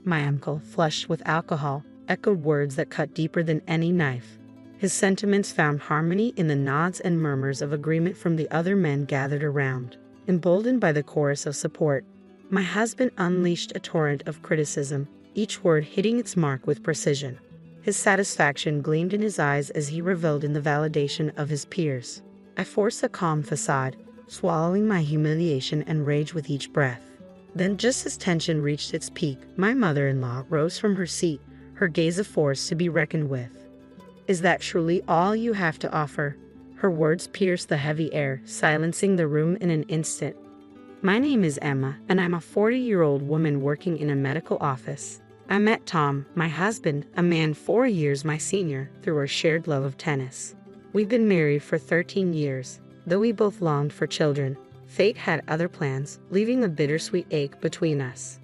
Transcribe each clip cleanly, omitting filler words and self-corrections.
My uncle, flushed with alcohol, echoed words that cut deeper than any knife. His sentiments found harmony in the nods and murmurs of agreement from the other men gathered around, emboldened by the chorus of support. My husband unleashed a torrent of criticism, each word hitting its mark with precision. His satisfaction gleamed in his eyes as he reveled in the validation of his peers. I forced a calm facade, swallowing my humiliation and rage with each breath. Then, just as tension reached its peak, my mother-in-law rose from her seat, her gaze a force to be reckoned with. "Is that truly all you have to offer?" Her words pierced the heavy air, silencing the room in an instant. "My name is Emma, and I'm a 40-year-old woman working in a medical office. I met Tom, my husband, a man 4 years my senior, through our shared love of tennis. We've been married for 13 years. Though we both longed for children, fate had other plans, leaving a bittersweet ache between us.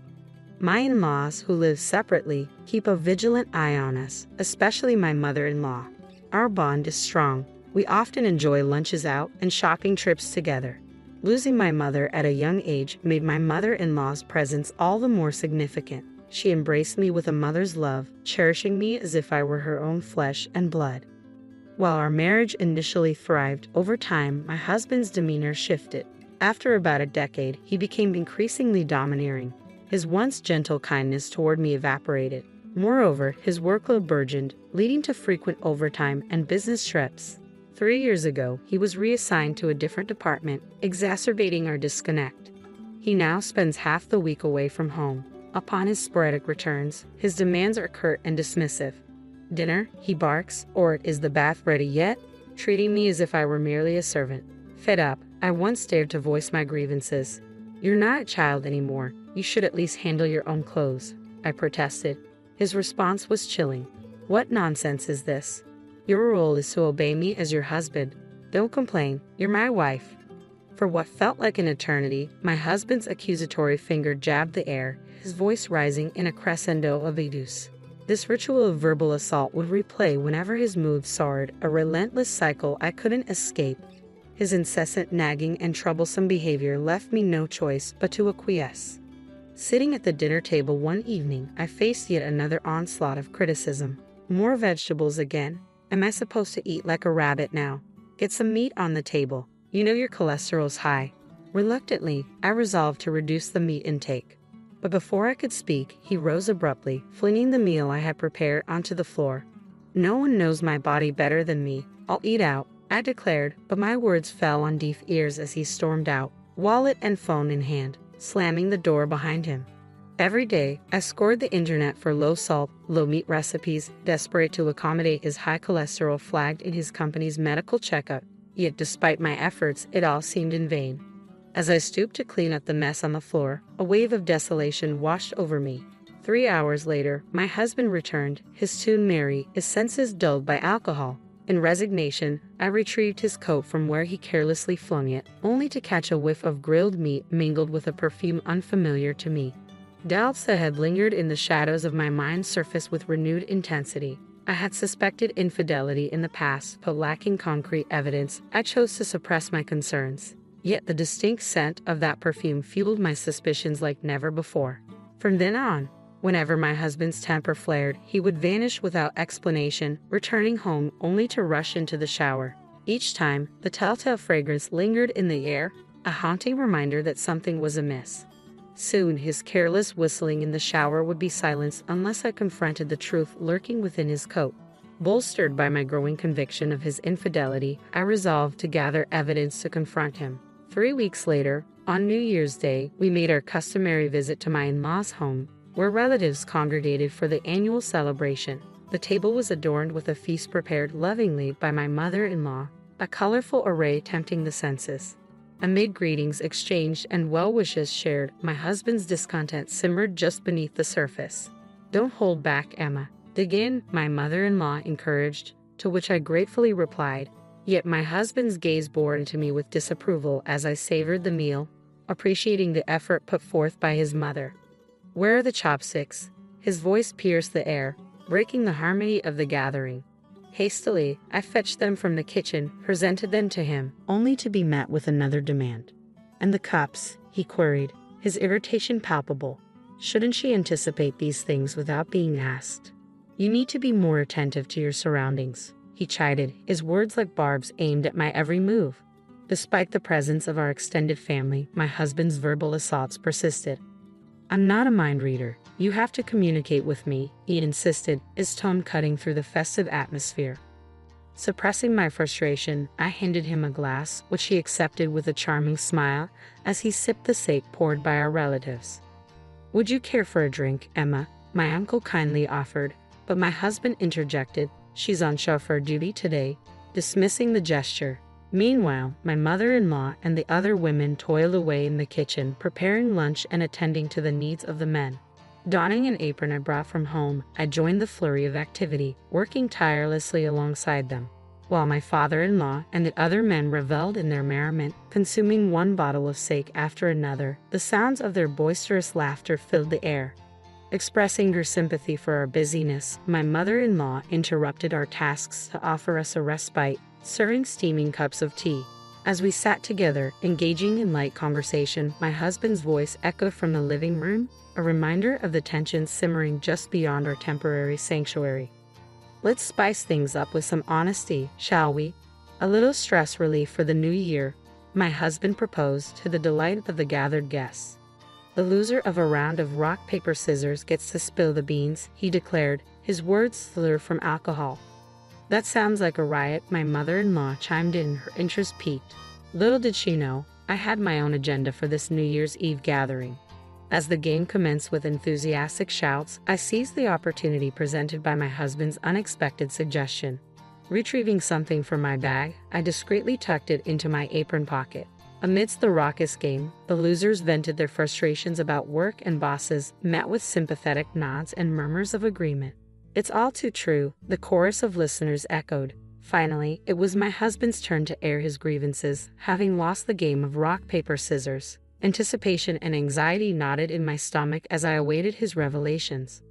My in-laws, who live separately, keep a vigilant eye on us, especially my mother-in-law. Our bond is strong. We often enjoy lunches out and shopping trips together. Losing my mother at a young age made my mother-in-law's presence all the more significant. She embraced me with a mother's love, cherishing me as if I were her own flesh and blood. While our marriage initially thrived, over time, my husband's demeanor shifted. After about a decade, he became increasingly domineering. His once gentle kindness toward me evaporated. Moreover, his workload burgeoned, leading to frequent overtime and business trips. 3 years ago, he was reassigned to a different department, exacerbating our disconnect. He now spends half the week away from home. Upon his sporadic returns, his demands are curt and dismissive. "Dinner," he barks, or "Is the bath ready yet?" treating me as if I were merely a servant. Fed up, I once dared to voice my grievances. "You're not a child anymore. You should at least handle your own clothes," I protested. His response was chilling. "What nonsense is this? Your role is to obey me as your husband. Don't complain, you're my wife." For what felt like an eternity, my husband's accusatory finger jabbed the air, his voice rising in a crescendo of abuse. This ritual of verbal assault would replay whenever his mood soared, a relentless cycle I couldn't escape. His incessant nagging and troublesome behavior left me no choice but to acquiesce. Sitting at the dinner table one evening, I faced yet another onslaught of criticism. "More vegetables again. Am I supposed to eat like a rabbit now? Get some meat on the table. You know your cholesterol's high." Reluctantly, I resolved to reduce the meat intake. But before I could speak, he rose abruptly, flinging the meal I had prepared onto the floor. "No one knows my body better than me. I'll eat out," I declared, but my words fell on deaf ears as he stormed out, wallet and phone in hand, slamming the door behind him. Every day, I scored the internet for low-salt, low-meat recipes, desperate to accommodate his high cholesterol flagged in his company's medical checkup. Yet despite my efforts, it all seemed in vain. As I stooped to clean up the mess on the floor, a wave of desolation washed over me. 3 hours later, my husband returned, his tune merry, his senses dulled by alcohol. In resignation, I retrieved his coat from where he carelessly flung it, only to catch a whiff of grilled meat mingled with a perfume unfamiliar to me. Doubts that had lingered in the shadows of my mind surfaced with renewed intensity. I had suspected infidelity in the past, but lacking concrete evidence, I chose to suppress my concerns. Yet the distinct scent of that perfume fueled my suspicions like never before. From then on, whenever my husband's temper flared, he would vanish without explanation, returning home only to rush into the shower. Each time, the telltale fragrance lingered in the air, a haunting reminder that something was amiss. Soon, his careless whistling in the shower would be silenced unless I confronted the truth lurking within his coat. Bolstered by my growing conviction of his infidelity, I resolved to gather evidence to confront him. 3 weeks later, on New Year's Day, we made our customary visit to my in-laws' home, where relatives congregated for the annual celebration. The table was adorned with a feast prepared lovingly by my mother-in-law, a colorful array tempting the senses. Amid greetings exchanged and well wishes shared, my husband's discontent simmered just beneath the surface. "Don't hold back, Emma. Dig in," my mother-in-law encouraged, to which I gratefully replied. Yet my husband's gaze bored into me with disapproval as I savored the meal, appreciating the effort put forth by his mother. "Where are the chopsticks?" His voice pierced the air, breaking the harmony of the gathering. Hastily, I fetched them from the kitchen, presented them to him, only to be met with another demand. "And the cups?" he queried, his irritation palpable. Shouldn't she anticipate these things without being asked? You need to be more attentive to your surroundings, he chided, his words like barbs aimed at my every move. Despite the presence of our extended family, my husband's verbal assaults persisted. I'm not a mind reader. You have to communicate with me, he insisted, his tone cutting through the festive atmosphere. Suppressing my frustration, I handed him a glass, which he accepted with a charming smile as he sipped the sake poured by our relatives. Would you care for a drink, Emma? My uncle kindly offered, but my husband interjected, she's on chauffeur duty today, dismissing the gesture. Meanwhile, my mother-in-law and the other women toiled away in the kitchen, preparing lunch and attending to the needs of the men. Donning an apron I brought from home, I joined the flurry of activity, working tirelessly alongside them, while my father-in-law and the other men reveled in their merriment, consuming one bottle of sake after another. The sounds of their boisterous laughter filled the air. Expressing her sympathy for our busyness, my mother-in-law interrupted our tasks to offer us a respite, serving steaming cups of tea. As we sat together, engaging in light conversation, my husband's voice echoed from the living room, a reminder of the tension simmering just beyond our temporary sanctuary. Let's spice things up with some honesty, shall we? A little stress relief for the new year, my husband proposed to the delight of the gathered guests. The loser of a round of rock, paper, scissors gets to spill the beans, he declared, his words slurred from alcohol. That sounds like a riot, my mother-in-law chimed in, her interest piqued. Little did she know, I had my own agenda for this New Year's Eve gathering. As the game commenced with enthusiastic shouts, I seized the opportunity presented by my husband's unexpected suggestion. Retrieving something from my bag, I discreetly tucked it into my apron pocket. Amidst the raucous game, the losers vented their frustrations about work and bosses, met with sympathetic nods and murmurs of agreement. It's all too true, the chorus of listeners echoed. Finally, it was my husband's turn to air his grievances, having lost the game of rock, paper, scissors. Anticipation and anxiety knotted in my stomach as I awaited his revelations.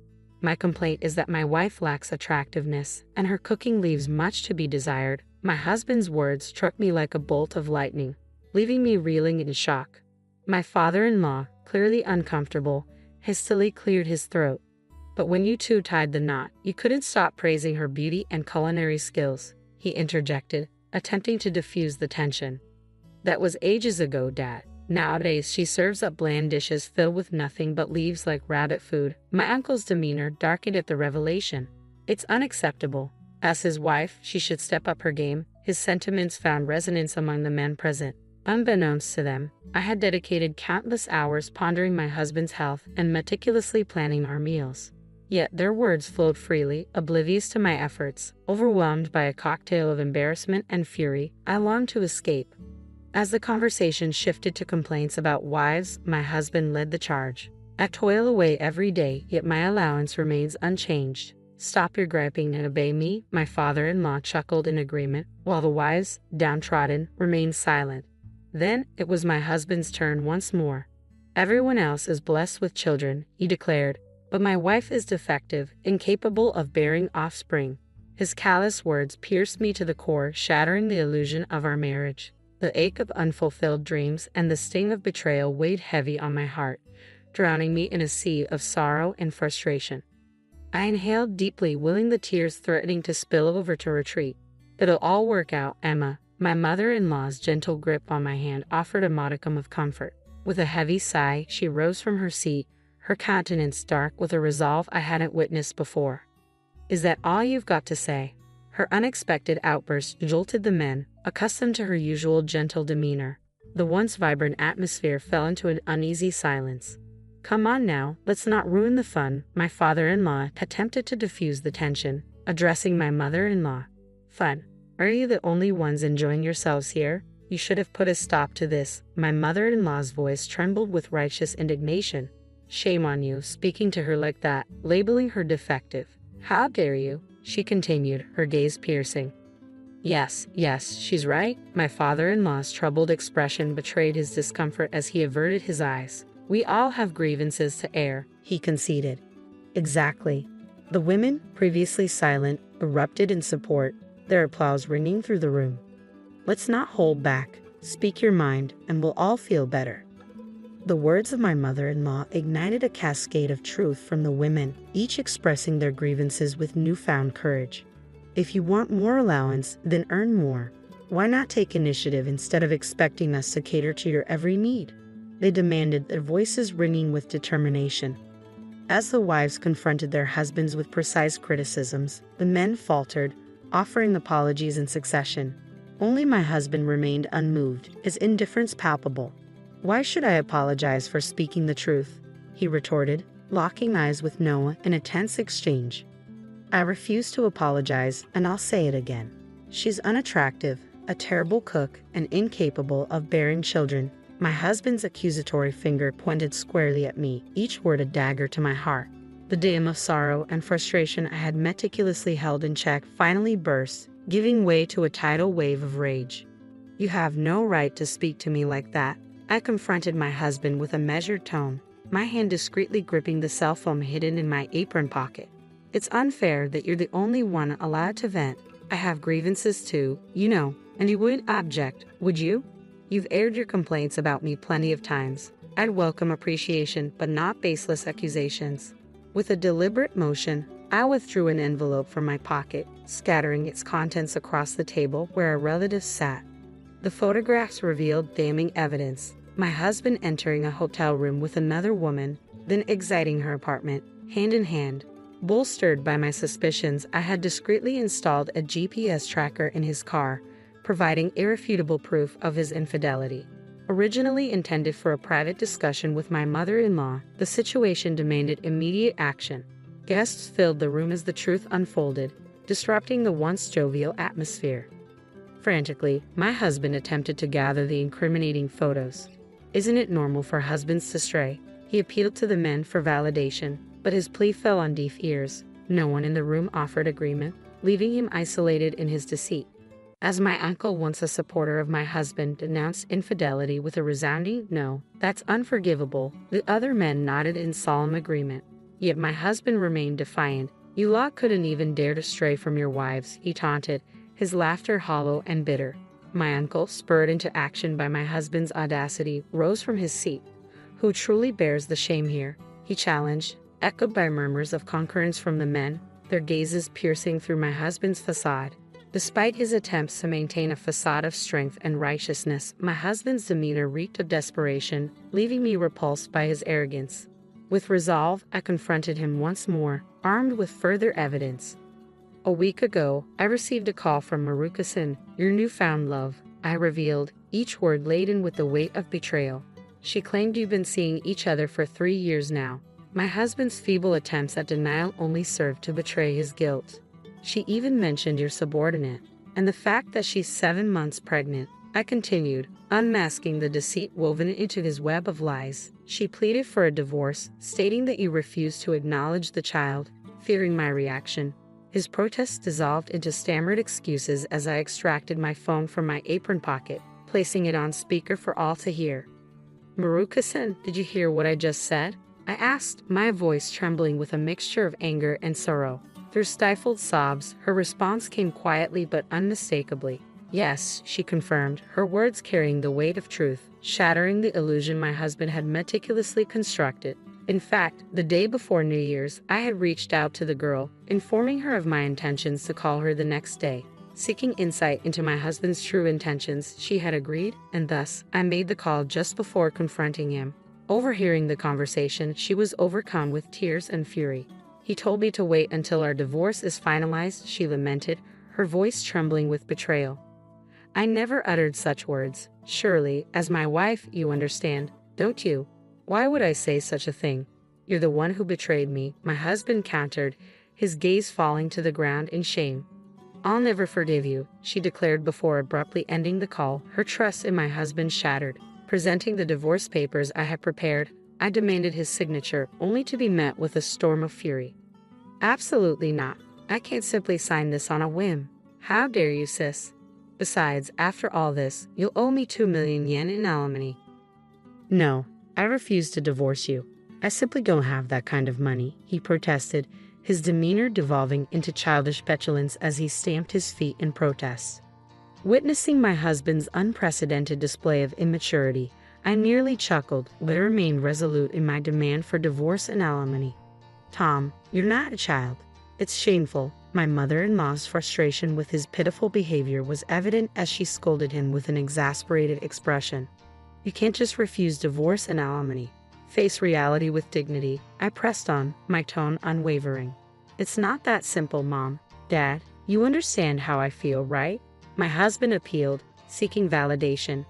My complaint is that my wife lacks attractiveness, and her cooking leaves much to be desired. My husband's words struck me like a bolt of lightning, leaving me reeling in shock. My father-in-law, clearly uncomfortable, hastily cleared his throat. But when you two tied the knot, you couldn't stop praising her beauty and culinary skills, he interjected, attempting to diffuse the tension. That was ages ago, Dad. Nowadays, she serves up bland dishes filled with nothing but leaves like rabbit food. My uncle's demeanor darkened at the revelation. It's unacceptable. As his wife, she should step up her game. His sentiments found resonance among the men present. Unbeknownst to them, I had dedicated countless hours pondering my husband's health and meticulously planning our meals. Yet their words flowed freely, oblivious to my efforts. Overwhelmed by a cocktail of embarrassment and fury, I longed to escape. As the conversation shifted to complaints about wives, my husband led the charge. I toil away every day, yet my allowance remains unchanged. Stop your griping and obey me, my father-in-law chuckled in agreement, while the wives, downtrodden, remained silent. Then it was my husband's turn once more. Everyone else is blessed with children, he declared, but my wife is defective, incapable of bearing offspring. His callous words pierced me to the core, shattering the illusion of our marriage. The ache of unfulfilled dreams and the sting of betrayal weighed heavy on my heart, drowning me in a sea of sorrow and frustration. I inhaled deeply, willing the tears threatening to spill over to retreat. It'll all work out, Emma. My mother-in-law's gentle grip on my hand offered a modicum of comfort. With a heavy sigh, she rose from her seat, her countenance dark with a resolve I hadn't witnessed before. Is that all you've got to say? Her unexpected outburst jolted the men, accustomed to her usual gentle demeanor. The once vibrant atmosphere fell into an uneasy silence. Come on now, let's not ruin the fun, my father-in-law attempted to diffuse the tension, addressing my mother-in-law. Fun? Are you the only ones enjoying yourselves here? You should have put a stop to this. My mother-in-law's voice trembled with righteous indignation. Shame on you, speaking to her like that, labeling her defective. How dare you? She continued, her gaze piercing. Yes, she's right. My father-in-law's troubled expression betrayed his discomfort as he averted his eyes. We all have grievances to air, he conceded. Exactly. The women, previously silent, erupted in support, their applause ringing through the room. Let's not hold back. Speak your mind, and we'll all feel better. The words of my mother-in-law ignited a cascade of truth from the women, each expressing their grievances with newfound courage. If you want more allowance, then earn more. Why not take initiative instead of expecting us to cater to your every need? They demanded, their voices ringing with determination. As the wives confronted their husbands with precise criticisms, the men faltered, offering apologies in succession. Only my husband remained unmoved, his indifference palpable. "Why should I apologize for speaking the truth?" he retorted, locking eyes with Noah in a tense exchange. "I refuse to apologize, and I'll say it again. She's unattractive, a terrible cook, and incapable of bearing children." My husband's accusatory finger pointed squarely at me, each word a dagger to my heart. The dam of sorrow and frustration I had meticulously held in check finally burst, giving way to a tidal wave of rage. "You have no right to speak to me like that," I confronted my husband with a measured tone, my hand discreetly gripping the cell phone hidden in my apron pocket. "It's unfair that you're the only one allowed to vent. I have grievances too, you know, and you wouldn't object, would you? You've aired your complaints about me plenty of times. I'd welcome appreciation, but not baseless accusations." With a deliberate motion, I withdrew an envelope from my pocket, scattering its contents across the table where our relatives sat. The photographs revealed damning evidence: my husband entering a hotel room with another woman, then exiting her apartment, hand in hand. Bolstered by my suspicions, I had discreetly installed a GPS tracker in his car, providing irrefutable proof of his infidelity. Originally intended for a private discussion with my mother-in-law, the situation demanded immediate action. Guests filled the room as the truth unfolded, disrupting the once jovial atmosphere. Frantically, my husband attempted to gather the incriminating photos. "Isn't it normal for husbands to stray?" He appealed to the men for validation, but his plea fell on deaf ears. No one in the room offered agreement, leaving him isolated in his deceit. As my uncle, once a supporter of my husband, denounced infidelity with a resounding "No, that's unforgivable," the other men nodded in solemn agreement. Yet my husband remained defiant. "You lot couldn't even dare to stray from your wives," he taunted, his laughter hollow and bitter. My uncle, spurred into action by my husband's audacity, rose from his seat. "Who truly bears the shame here?" he challenged, echoed by murmurs of concurrence from the men, their gazes piercing through my husband's facade. Despite his attempts to maintain a facade of strength and righteousness, my husband's demeanor reeked of desperation, leaving me repulsed by his arrogance. With resolve, I confronted him once more, armed with further evidence. "A week ago, I received a call from Maruka-san, your newfound love," I revealed, each word laden with the weight of betrayal. "She claimed you've been seeing each other for 3 years now." My husband's feeble attempts at denial only served to betray his guilt. "She even mentioned your subordinate, and the fact that she's 7 months pregnant," I continued, unmasking the deceit woven into his web of lies. "She pleaded for a divorce, stating that you refused to acknowledge the child." Fearing my reaction, his protests dissolved into stammered excuses as I extracted my phone from my apron pocket, placing it on speaker for all to hear. "Maruka-san, did you hear what I just said?" I asked, my voice trembling with a mixture of anger and sorrow. Through stifled sobs, her response came quietly but unmistakably. "Yes," she confirmed, her words carrying the weight of truth, shattering the illusion my husband had meticulously constructed. In fact, the day before New Year's, I had reached out to the girl, informing her of my intentions to call her the next day. Seeking insight into my husband's true intentions, she had agreed, and thus, I made the call just before confronting him. Overhearing the conversation, she was overcome with tears and fury. "He told me to wait until our divorce is finalized," she lamented, her voice trembling with betrayal. "I never uttered such words. Surely, as my wife, you understand, don't you? Why would I say such a thing?" "You're the one who betrayed me," my husband countered, his gaze falling to the ground in shame. "I'll never forgive you," she declared before abruptly ending the call, her trust in my husband shattered. Presenting the divorce papers I had prepared, I demanded his signature, only to be met with a storm of fury. "Absolutely not. I can't simply sign this on a whim. How dare you, sis? Besides, after all this, you'll owe me 2 million yen in alimony." "No, I refuse to divorce you. I simply don't have that kind of money," he protested, his demeanor devolving into childish petulance as he stamped his feet in protest. Witnessing my husband's unprecedented display of immaturity, I nearly chuckled, but remained resolute in my demand for divorce and alimony. Tom, you're not a child. It's shameful. My mother-in-law's frustration with his pitiful behavior was evident as she scolded him with an exasperated expression. You can't just refuse divorce and alimony. Face reality with dignity, I pressed on, my tone unwavering. It's not that simple, Mom. Dad, you understand how I feel, right? My husband appealed, seeking validation.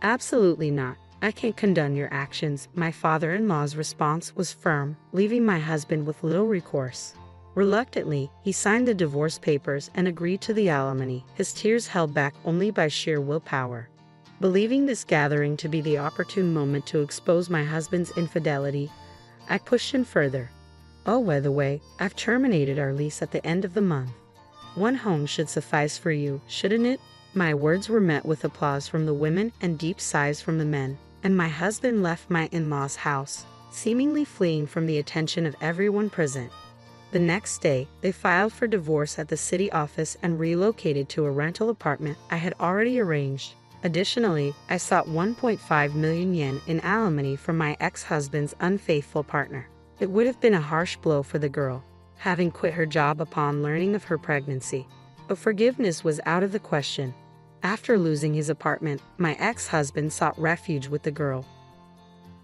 Absolutely not. I can't condone your actions. My father-in-law's response was firm, leaving my husband with little recourse. Reluctantly, he signed the divorce papers and agreed to the alimony, his tears held back only by sheer willpower. Believing this gathering to be the opportune moment to expose my husband's infidelity, I pushed him further. Oh, by the way, I've terminated our lease at the end of the month. One home should suffice for you, shouldn't it? My words were met with applause from the women and deep sighs from the men, and my husband left my in-laws' house, seemingly fleeing from the attention of everyone present. The next day, they filed for divorce at the city office and relocated to a rental apartment I had already arranged. Additionally, I sought 1.5 million yen in alimony from my ex-husband's unfaithful partner. It would have been a harsh blow for the girl, having quit her job upon learning of her pregnancy. But forgiveness was out of the question. After losing his apartment, my ex-husband sought refuge with the girl.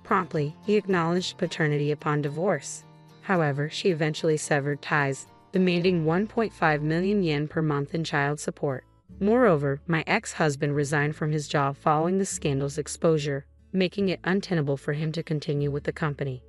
Promptly, he acknowledged paternity upon divorce. However, she eventually severed ties, demanding 1.5 million yen per month in child support. Moreover, my ex-husband resigned from his job following the scandal's exposure, making it untenable for him to continue with the company.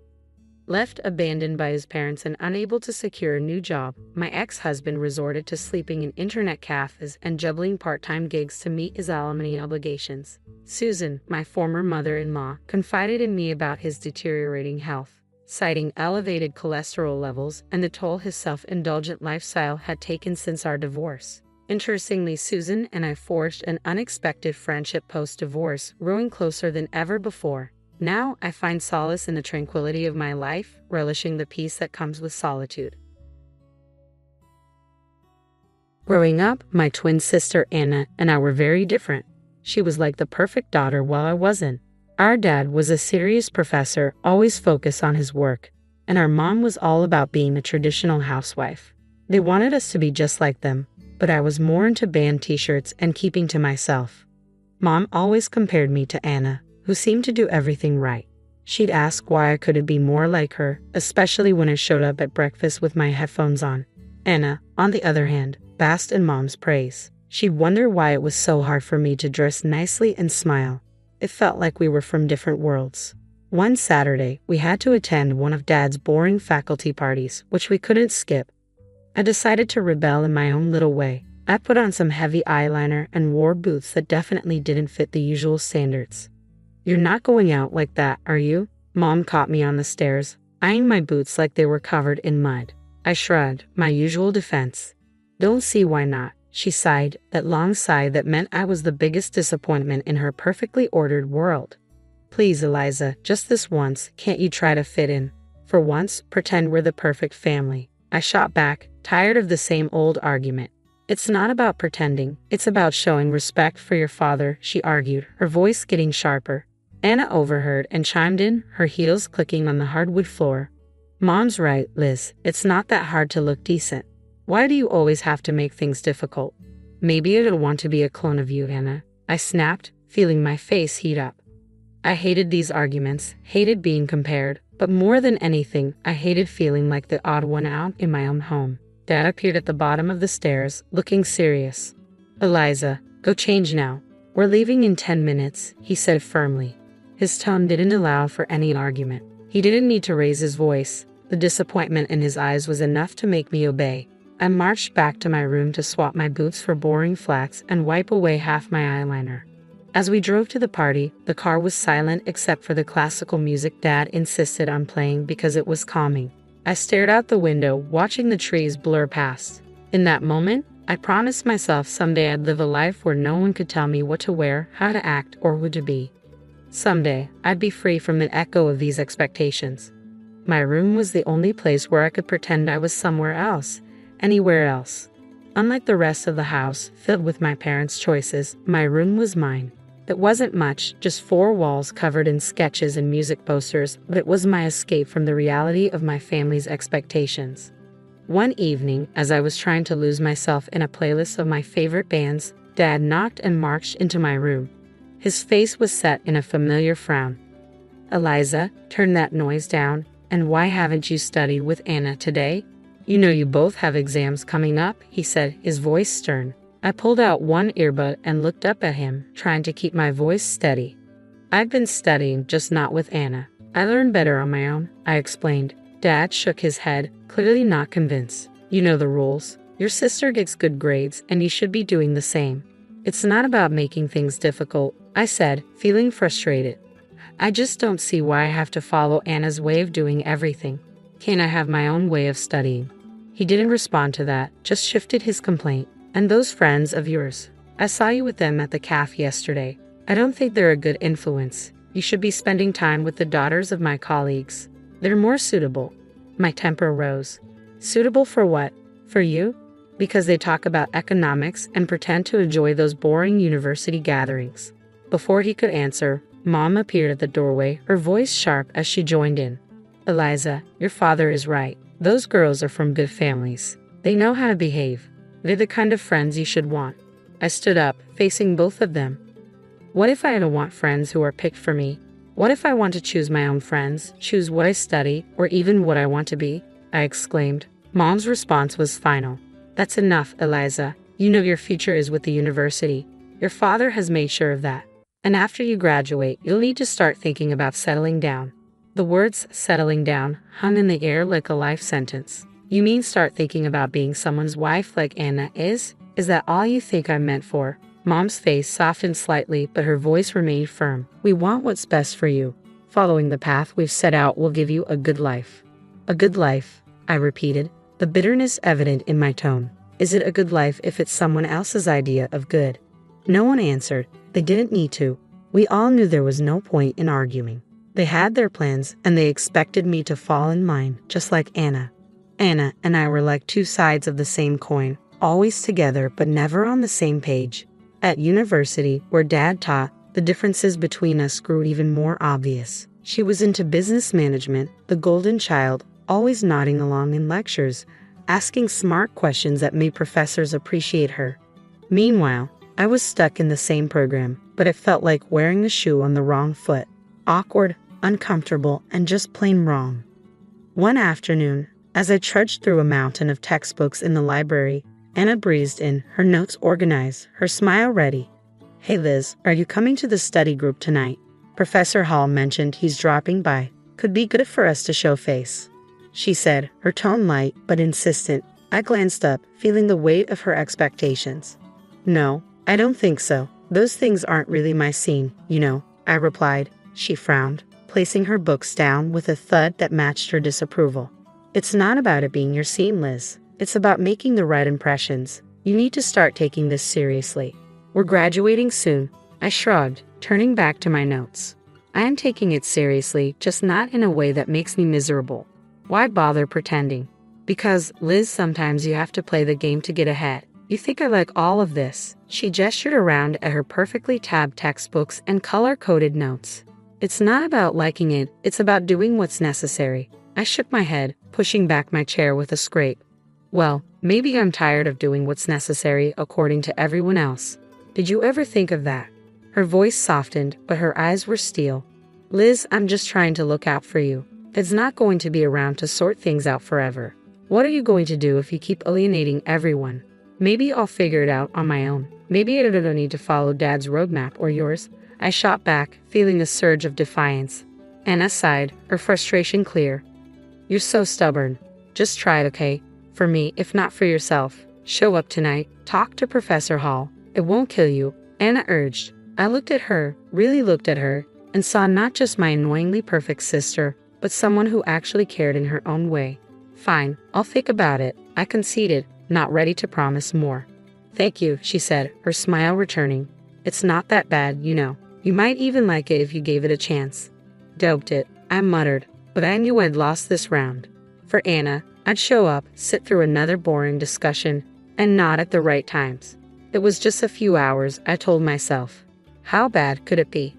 Left abandoned by his parents and unable to secure a new job, my ex-husband resorted to sleeping in internet cafes and juggling part-time gigs to meet his alimony obligations. Susan, my former mother-in-law, confided in me about his deteriorating health, citing elevated cholesterol levels and the toll his self-indulgent lifestyle had taken since our divorce. Interestingly, Susan and I forged an unexpected friendship post-divorce, growing closer than ever before. Now I find solace in the tranquility of my life, relishing the peace that comes with solitude. Growing up, my twin sister Anna and I were very different. She was like the perfect daughter while I wasn't. Our dad was a serious professor, always focused on his work, and our mom was all about being a traditional housewife. They wanted us to be just like them, but I was more into band t-shirts and keeping to myself. Mom always compared me to Anna, who seemed to do everything right. She'd ask why I couldn't be more like her, especially when I showed up at breakfast with my headphones on. Anna, on the other hand, basked in Mom's praise. She'd wonder why it was so hard for me to dress nicely and smile. It felt like we were from different worlds. One Saturday, we had to attend one of Dad's boring faculty parties, which we couldn't skip. I decided to rebel in my own little way. I put on some heavy eyeliner and wore boots that definitely didn't fit the usual standards. "You're not going out like that, are you?" Mom caught me on the stairs, eyeing my boots like they were covered in mud. I shrugged, my usual defense. "Don't see why not," she sighed, that long sigh that meant I was the biggest disappointment in her perfectly ordered world. "Please, Eliza, just this once, can't you try to fit in? For once, pretend we're the perfect family." I shot back, tired of the same old argument. "It's not about pretending, it's about showing respect for your father," she argued, her voice getting sharper. Anna overheard and chimed in, her heels clicking on the hardwood floor. "Mom's right, Liz, it's not that hard to look decent. Why do you always have to make things difficult? Maybe it'll want to be a clone of you, Anna," I snapped, feeling my face heat up. I hated these arguments, hated being compared, but more than anything, I hated feeling like the odd one out in my own home. Dad appeared at the bottom of the stairs, looking serious. "Eliza, go change now. We're leaving in 10 minutes, he said firmly. His tone didn't allow for any argument. He didn't need to raise his voice. The disappointment in his eyes was enough to make me obey. I marched back to my room to swap my boots for boring flats and wipe away half my eyeliner. As we drove to the party, the car was silent except for the classical music Dad insisted on playing because it was calming. I stared out the window, watching the trees blur past. In that moment, I promised myself someday I'd live a life where no one could tell me what to wear, how to act, or who to be. Someday, I'd be free from the echo of these expectations. My room was the only place where I could pretend I was somewhere else, anywhere else. Unlike the rest of the house, filled with my parents' choices, my room was mine. It wasn't much, just 4 walls covered in sketches and music posters, but it was my escape from the reality of my family's expectations. One evening, as I was trying to lose myself in a playlist of my favorite bands, Dad knocked and marched into my room. His face was set in a familiar frown. "Eliza, turn that noise down, and why haven't you studied with Anna today? You know you both have exams coming up," he said, his voice stern. I pulled out one earbud and looked up at him, trying to keep my voice steady. "I've been studying, just not with Anna. I learn better on my own," I explained. Dad shook his head, clearly not convinced. "You know the rules. Your sister gets good grades, and you should be doing the same." "It's not about making things difficult," I said, feeling frustrated. "I just don't see why I have to follow Anna's way of doing everything. Can't I have my own way of studying?" He didn't respond to that, just shifted his complaint. "And those friends of yours? I saw you with them at the cafe yesterday. I don't think they're a good influence. You should be spending time with the daughters of my colleagues. They're more suitable." My temper rose. "Suitable for what? For you?" "Because they talk about economics and pretend to enjoy those boring university gatherings." Before he could answer, Mom appeared at the doorway, her voice sharp as she joined in. "Eliza, your father is right. Those girls are from good families. They know how to behave. They're the kind of friends you should want." I stood up, facing both of them. "What if I don't want friends who are picked for me? What if I want to choose my own friends, choose what I study, or even what I want to be?" I exclaimed. Mom's response was final. "That's enough, Eliza. You know your future is with the university. Your father has made sure of that. And after you graduate, you'll need to start thinking about settling down." The words "settling down" hung in the air like a life sentence. "You mean start thinking about being someone's wife like Anna is? Is that all you think I'm meant for?" Mom's face softened slightly, but her voice remained firm. "We want what's best for you. Following the path we've set out will give you a good life." "A good life," I repeated, the bitterness evident in my tone. "Is it a good life if it's someone else's idea of good?" No one answered. They didn't need to. We all knew there was no point in arguing. They had their plans, and they expected me to fall in line, just like Anna. Anna and I were like 2 sides of the same coin, always together but never on the same page. At university, where Dad taught, the differences between us grew even more obvious. She was into business management, the golden child, always nodding along in lectures, asking smart questions that made professors appreciate her. Meanwhile, I was stuck in the same program, but it felt like wearing a shoe on the wrong foot. Awkward, uncomfortable, and just plain wrong. One afternoon, as I trudged through a mountain of textbooks in the library, Anna breezed in, her notes organized, her smile ready. "Hey Liz, are you coming to the study group tonight? Professor Hall mentioned he's dropping by. Could be good for us to show face," she said, her tone light but insistent. I glanced up, feeling the weight of her expectations. "No, I don't think so. Those things aren't really my scene, you know," I replied. She frowned, placing her books down with a thud that matched her disapproval. "It's not about it being your scene, Liz. It's about making the right impressions. You need to start taking this seriously. We're graduating soon." I shrugged, turning back to my notes. "I am taking it seriously, just not in a way that makes me miserable. Why bother pretending? Because, Liz, sometimes you have to play the game to get ahead. You think I like all of this?" She gestured around at her perfectly tabbed textbooks and color-coded notes. "It's not about liking it, it's about doing what's necessary." I shook my head, pushing back my chair with a scrape. "Well, maybe I'm tired of doing what's necessary according to everyone else. Did you ever think of that?" Her voice softened, but her eyes were steel. "Liz, I'm just trying to look out for you. It's not going to be around to sort things out forever. What are you going to do if you keep alienating everyone? Maybe I'll figure it out on my own. Maybe I don't need to follow Dad's roadmap or yours." I shot back, feeling a surge of defiance. Anna sighed, her frustration clear. "You're so stubborn. Just try it, okay? For me, if not for yourself. Show up tonight. Talk to Professor Hall. It won't kill you," Anna urged. I looked at her, really looked at her, and saw not just my annoyingly perfect sister, but someone who actually cared in her own way. "Fine, I'll think about it," I conceded, not ready to promise more. "Thank you," she said, her smile returning. "It's not that bad, you know. You might even like it if you gave it a chance." "Doped it," I muttered, but I knew I'd lost this round. For Anna, I'd show up, sit through another boring discussion, and nod at the right times. It was just a few hours, I told myself. How bad could it be?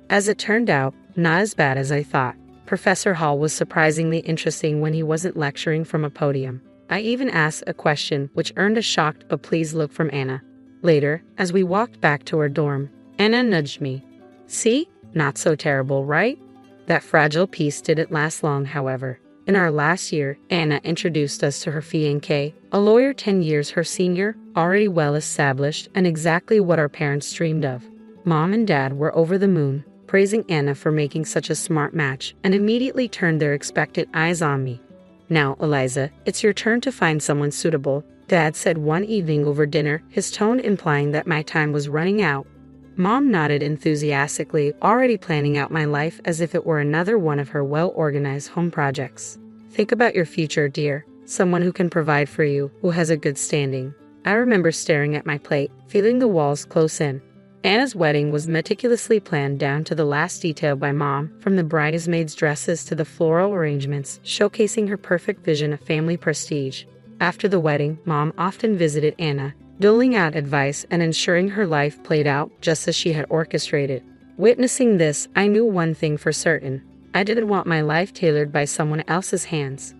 As it turned out, not as bad as I thought. Professor Hall was surprisingly interesting when he wasn't lecturing from a podium. I even asked a question which earned a shocked but pleased look from Anna. Later, as we walked back to our dorm, Anna nudged me. See? Not so terrible, right? That fragile piece didn't last long, however. In our last year, Anna introduced us to her fiancé, a lawyer 10 years her senior, already well established and exactly what our parents dreamed of. Mom and Dad were over the moon, praising Anna for making such a smart match, and immediately turned their expectant eyes on me. Now, Eliza, it's your turn to find someone suitable, Dad said one evening over dinner, his tone implying that my time was running out. Mom nodded enthusiastically, already planning out my life as if it were another one of her well-organized home projects. Think about your future, dear. Someone who can provide for you, who has a good standing. I remember staring at my plate, feeling the walls close in. Anna's wedding was meticulously planned down to the last detail by Mom, from the bridesmaids' dresses to the floral arrangements, showcasing her perfect vision of family prestige. After the wedding, Mom often visited Anna, doling out advice and ensuring her life played out just as she had orchestrated. Witnessing this, I knew one thing for certain. I didn't want my life tailored by someone else's hands.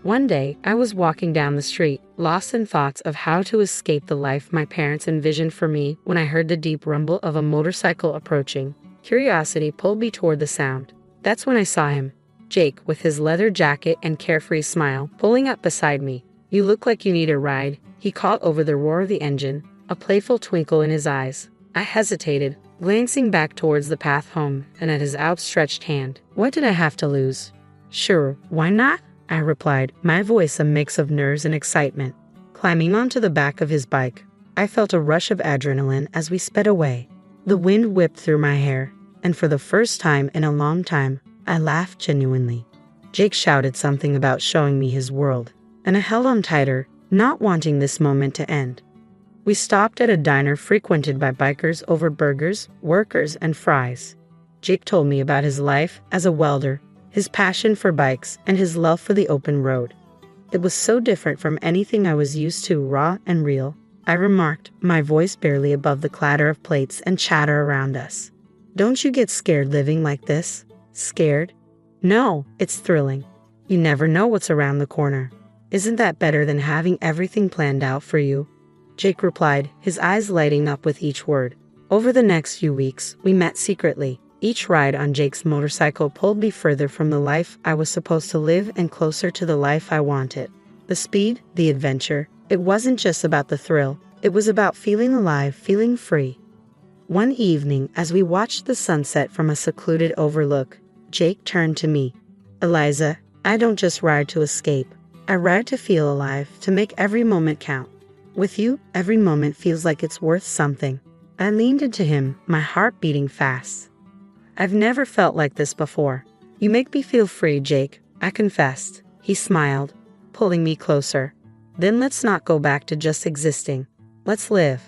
One day, I was walking down the street, lost in thoughts of how to escape the life my parents envisioned for me when I heard the deep rumble of a motorcycle approaching. Curiosity pulled me toward the sound. That's when I saw him, Jake, with his leather jacket and carefree smile, pulling up beside me. You look like you need a ride, he called over the roar of the engine, a playful twinkle in his eyes. I hesitated, glancing back towards the path home and at his outstretched hand. What did I have to lose? Sure, why not? I replied, my voice a mix of nerves and excitement. Climbing onto the back of his bike, I felt a rush of adrenaline as we sped away. The wind whipped through my hair, and for the first time in a long time, I laughed genuinely. Jake shouted something about showing me his world, and I held on tighter, not wanting this moment to end. We stopped at a diner frequented by bikers over burgers, workers, and fries. Jake told me about his life as a welder, his passion for bikes, and his love for the open road. It was so different from anything I was used to, raw and real, I remarked, my voice barely above the clatter of plates and chatter around us. Don't you get scared living like this? Scared? No, it's thrilling. You never know what's around the corner. Isn't that better than having everything planned out for you? Jake replied, his eyes lighting up with each word. Over the next few weeks, we met secretly. Each ride on Jake's motorcycle pulled me further from the life I was supposed to live and closer to the life I wanted. The speed, the adventure, it wasn't just about the thrill. It was about feeling alive, feeling free. One evening, as we watched the sunset from a secluded overlook, Jake turned to me. Eliza, I don't just ride to escape. I ride to feel alive, to make every moment count. With you, every moment feels like it's worth something. I leaned into him, my heart beating fast. I've never felt like this before. You make me feel free, Jake, I confessed. He smiled, pulling me closer. Then let's not go back to just existing. Let's live.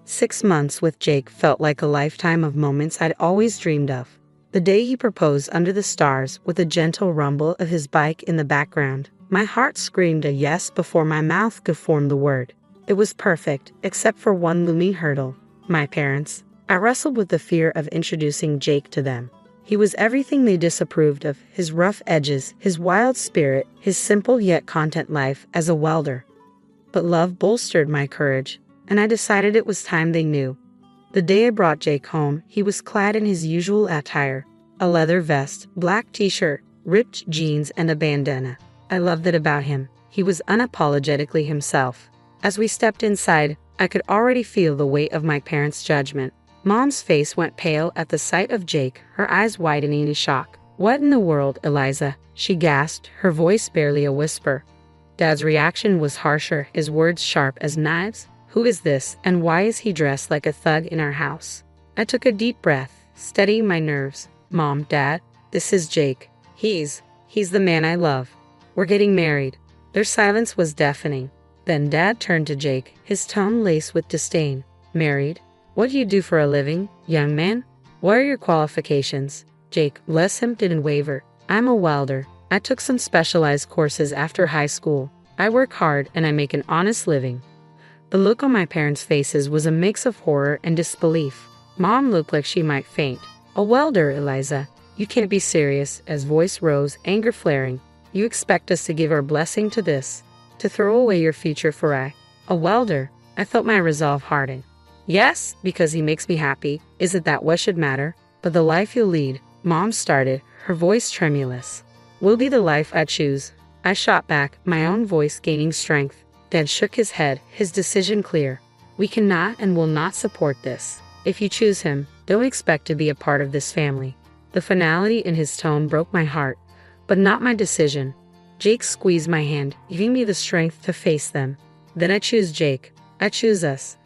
6 months with Jake felt like a lifetime of moments I'd always dreamed of. The day he proposed under the stars with a gentle rumble of his bike in the background, my heart screamed a yes before my mouth could form the word. It was perfect, except for one looming hurdle. My parents. I wrestled with the fear of introducing Jake to them. He was everything they disapproved of, his rough edges, his wild spirit, his simple yet content life as a welder. But love bolstered my courage, and I decided it was time they knew. The day I brought Jake home, he was clad in his usual attire, a leather vest, black t-shirt, ripped jeans, and a bandana. I loved it about him. He was unapologetically himself. As we stepped inside, I could already feel the weight of my parents' judgment. Mom's face went pale at the sight of Jake, her eyes widening in shock. What in the world, Eliza? She gasped, her voice barely a whisper. Dad's reaction was harsher, his words sharp as knives. Who is this, and why is he dressed like a thug in our house? I took a deep breath, steadying my nerves. Mom, Dad, this is Jake. He's the man I love. We're getting married. Their silence was deafening. Then Dad turned to Jake, his tone laced with disdain. Married? What do you do for a living, young man? What are your qualifications? Jake, bless him, didn't waver. I'm a welder. I took some specialized courses after high school. I work hard and I make an honest living. The look on my parents' faces was a mix of horror and disbelief. Mom looked like she might faint. A welder, Eliza. You can't be serious, as voice rose, anger flaring. You expect us to give our blessing to this? To throw away your future for a welder? I felt my resolve harden. Yes, because he makes me happy. Isn't that what should matter? But the life you'll lead, Mom started, her voice tremulous. Will be the life I choose. I shot back, my own voice gaining strength. Dad shook his head, his decision clear. We cannot and will not support this. If you choose him, don't expect to be a part of this family. The finality in his tone broke my heart, but not my decision. Jake squeezed my hand, giving me the strength to face them. Then I choose Jake. I choose us.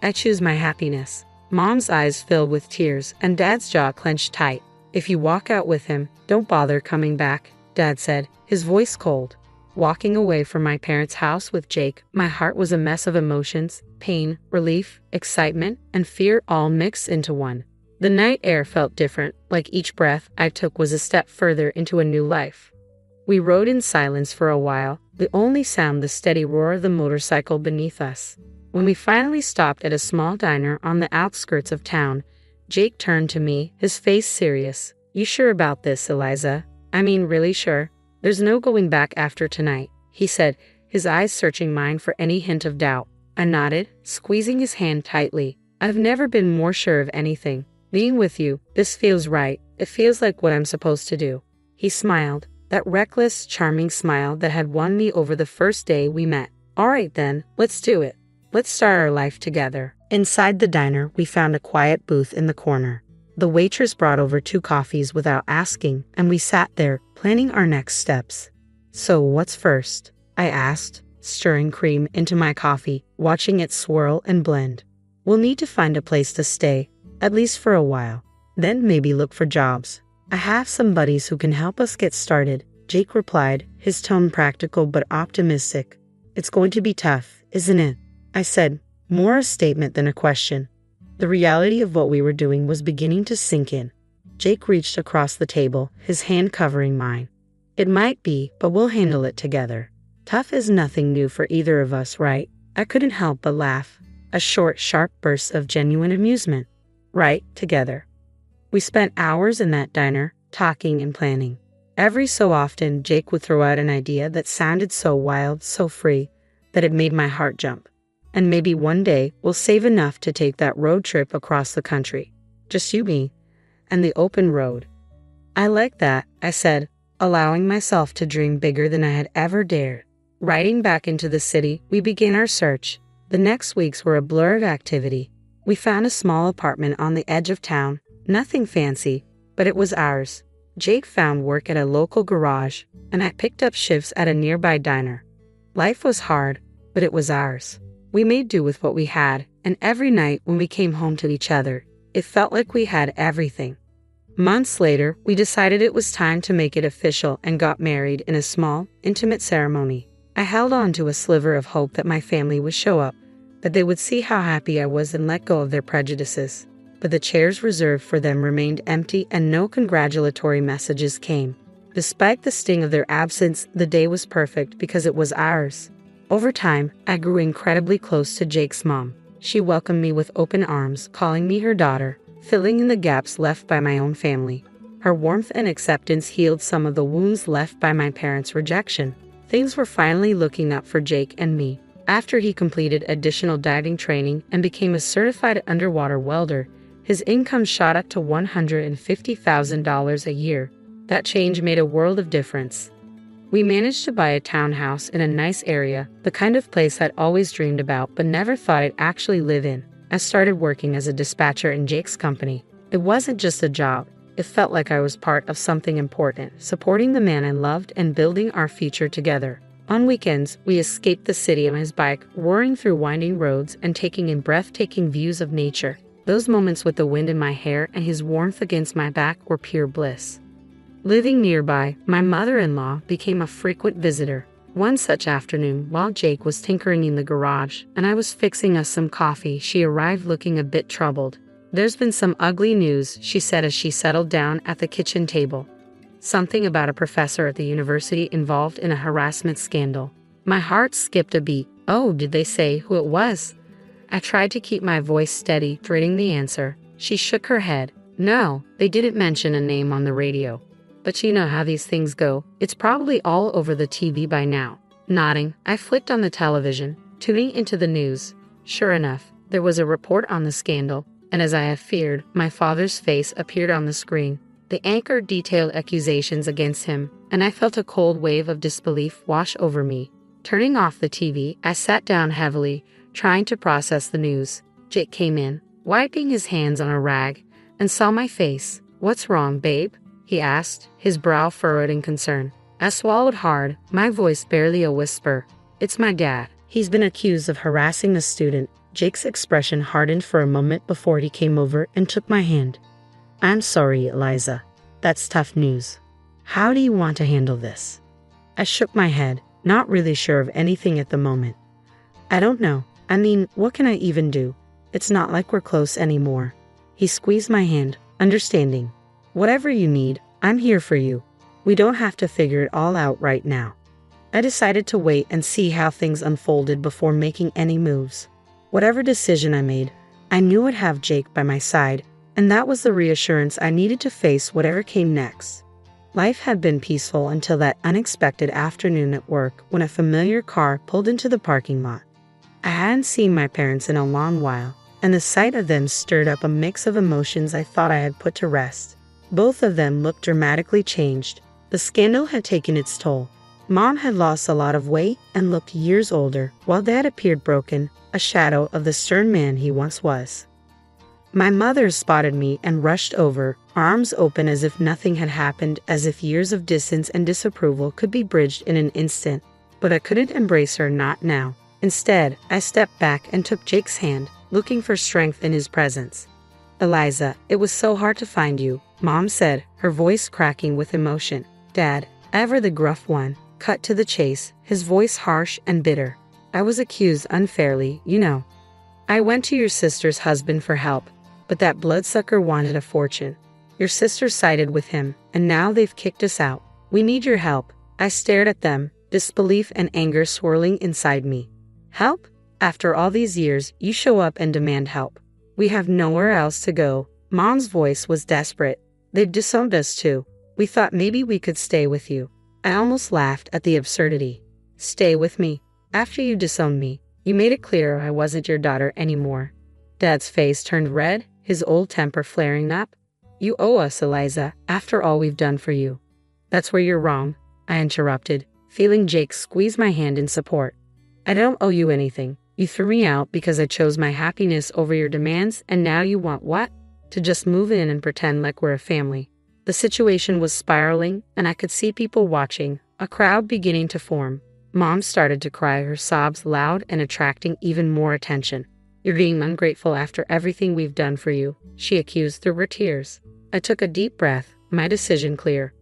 I choose my happiness. Mom's eyes filled with tears, and Dad's jaw clenched tight. If you walk out with him, don't bother coming back, Dad said, his voice cold. Walking away from my parents' house with Jake, my heart was a mess of emotions, pain, relief, excitement, and fear all mixed into one. The night air felt different, like each breath I took was a step further into a new life. We rode in silence for a while, the only sound the steady roar of the motorcycle beneath us. When we finally stopped at a small diner on the outskirts of town, Jake turned to me, his face serious. You sure about this, Eliza? I mean, really sure? There's no going back after tonight, he said, his eyes searching mine for any hint of doubt. I nodded, squeezing his hand tightly. I've never been more sure of anything. Being with you, this feels right. It feels like what I'm supposed to do. He smiled, that reckless, charming smile that had won me over the first day we met. All right then, let's do it. Let's start our life together. Inside the diner, we found a quiet booth in the corner. The waitress brought over 2 coffees without asking, and we sat there, planning our next steps. So what's first? I asked, stirring cream into my coffee, watching it swirl and blend. We'll need to find a place to stay, at least for a while. Then maybe look for jobs. I have some buddies who can help us get started, Jake replied, his tone practical but optimistic. It's going to be tough, isn't it? I said, more a statement than a question. The reality of what we were doing was beginning to sink in. Jake reached across the table, his hand covering mine. It might be, but we'll handle it together. Tough is nothing new for either of us, right? I couldn't help but laugh. A short, sharp burst of genuine amusement. Right, together. We spent hours in that diner, talking and planning. Every so often, Jake would throw out an idea that sounded so wild, so free, that it made my heart jump. And maybe one day we'll save enough to take that road trip across the country. Just you, me, and the open road. I like that, I said, allowing myself to dream bigger than I had ever dared. Riding back into the city, we began our search. The next weeks were a blur of activity. We found a small apartment on the edge of town, nothing fancy, but it was ours. Jake found work at a local garage, and I picked up shifts at a nearby diner. Life was hard, but it was ours. We made do with what we had, and every night when we came home to each other, it felt like we had everything. Months later, we decided it was time to make it official and got married in a small, intimate ceremony. I held on to a sliver of hope that my family would show up, that they would see how happy I was and let go of their prejudices. But the chairs reserved for them remained empty and no congratulatory messages came. Despite the sting of their absence, the day was perfect because it was ours. Over time, I grew incredibly close to Jake's mom. She welcomed me with open arms, calling me her daughter, filling in the gaps left by my own family. Her warmth and acceptance healed some of the wounds left by my parents' rejection. Things were finally looking up for Jake and me. After he completed additional diving training and became a certified underwater welder, his income shot up to $150,000 a year. That change made a world of difference. We managed to buy a townhouse in a nice area, the kind of place I'd always dreamed about but never thought I'd actually live in. I started working as a dispatcher in Jake's company. It wasn't just a job. It felt like I was part of something important, supporting the man I loved and building our future together. On weekends, we escaped the city on his bike, roaring through winding roads and taking in breathtaking views of nature. Those moments with the wind in my hair and his warmth against my back were pure bliss. Living nearby, my mother-in-law became a frequent visitor. One such afternoon, while Jake was tinkering in the garage and I was fixing us some coffee, she arrived looking a bit troubled. "There's been some ugly news," she said as she settled down at the kitchen table. Something about a professor at the university involved in a harassment scandal. My heart skipped a beat. "Oh, did they say who it was?" I tried to keep my voice steady, dreading the answer. She shook her head. No, they didn't mention a name on the radio. But you know how these things go. It's probably all over the TV by now. Nodding, I flicked on the television, tuning into the news. Sure enough, there was a report on the scandal, and as I had feared, my father's face appeared on the screen. The anchor detailed accusations against him, and I felt a cold wave of disbelief wash over me. Turning off the TV, I sat down heavily, trying to process the news. Jake came in, wiping his hands on a rag, and saw my face. "What's wrong, babe?" he asked, his brow furrowed in concern. I swallowed hard, my voice barely a whisper. "It's my dad. He's been accused of harassing a student." Jake's expression hardened for a moment before he came over and took my hand. "I'm sorry, Eliza. That's tough news. How do you want to handle this?" I shook my head, not really sure of anything at the moment. "I don't know. I mean, what can I even do? It's not like we're close anymore." He squeezed my hand, understanding. "Whatever you need, I'm here for you. We don't have to figure it all out right now." I decided to wait and see how things unfolded before making any moves. Whatever decision I made, I knew I'd have Jake by my side, and that was the reassurance I needed to face whatever came next. Life had been peaceful until that unexpected afternoon at work when a familiar car pulled into the parking lot. I hadn't seen my parents in a long while, and the sight of them stirred up a mix of emotions I thought I had put to rest. Both of them looked dramatically changed. The scandal had taken its toll. Mom had lost a lot of weight and looked years older, while Dad appeared broken, a shadow of the stern man he once was. My mother spotted me and rushed over, arms open as if nothing had happened, as if years of distance and disapproval could be bridged in an instant. But I couldn't embrace her, not now. Instead, I stepped back and took Jake's hand, looking for strength in his presence. "Eliza, it was so hard to find you," Mom said, her voice cracking with emotion. Dad, ever the gruff one, cut to the chase, his voice harsh and bitter. "I was accused unfairly, you know. I went to your sister's husband for help, but that bloodsucker wanted a fortune. Your sister sided with him, and now they've kicked us out. We need your help." I stared at them, disbelief and anger swirling inside me. "Help? After all these years, you show up and demand help. We have nowhere else to go." Mom's voice was desperate. "They've disowned us too. We thought maybe we could stay with you." I almost laughed at the absurdity. "Stay with me? After you disowned me, you made it clear I wasn't your daughter anymore." Dad's face turned red, his old temper flaring up. "You owe us, Eliza, after all we've done for you." "That's where you're wrong," I interrupted, feeling Jake squeeze my hand in support. "I don't owe you anything. You threw me out because I chose my happiness over your demands, and now you want what? To just move in and pretend like we're a family." The situation was spiraling, and I could see people watching, a crowd beginning to form. Mom started to cry, her sobs loud and attracting even more attention. "You're being ungrateful after everything we've done for you," she accused through her tears. I took a deep breath, my decision clear.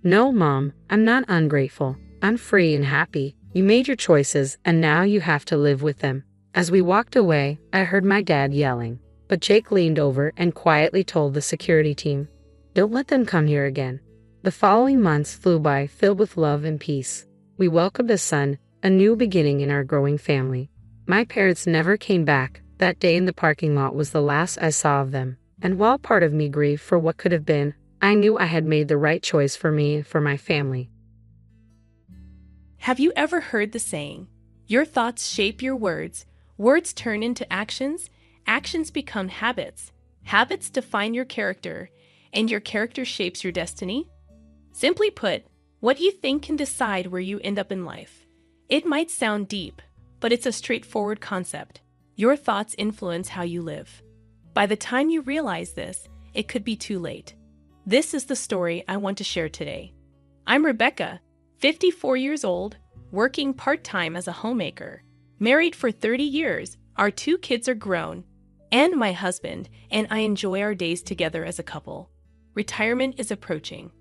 "No, Mom, I'm not ungrateful. I'm free and happy. You made your choices, and now you have to live with them." As we walked away, I heard my dad yelling, but Jake leaned over and quietly told the security team, "Don't let them come here again." The following months flew by, filled with love and peace. We welcomed a son, a new beginning in our growing family. My parents never came back. That day in the parking lot was the last I saw of them. And while part of me grieved for what could have been, I knew I had made the right choice for me and for my family. Have you ever heard the saying, "Your thoughts shape your words, words turn into actions, actions become habits, habits define your character, and your character shapes your destiny"? Simply put, what you think can decide where you end up in life. It might sound deep, but it's a straightforward concept. Your thoughts influence how you live. By the time you realize this, it could be too late. This is the story I want to share today. I'm Rebecca, 54 years old, working part-time as a homemaker. Married for 30 years, our 2 kids are grown, and my husband and I enjoy our days together as a couple. Retirement is approaching.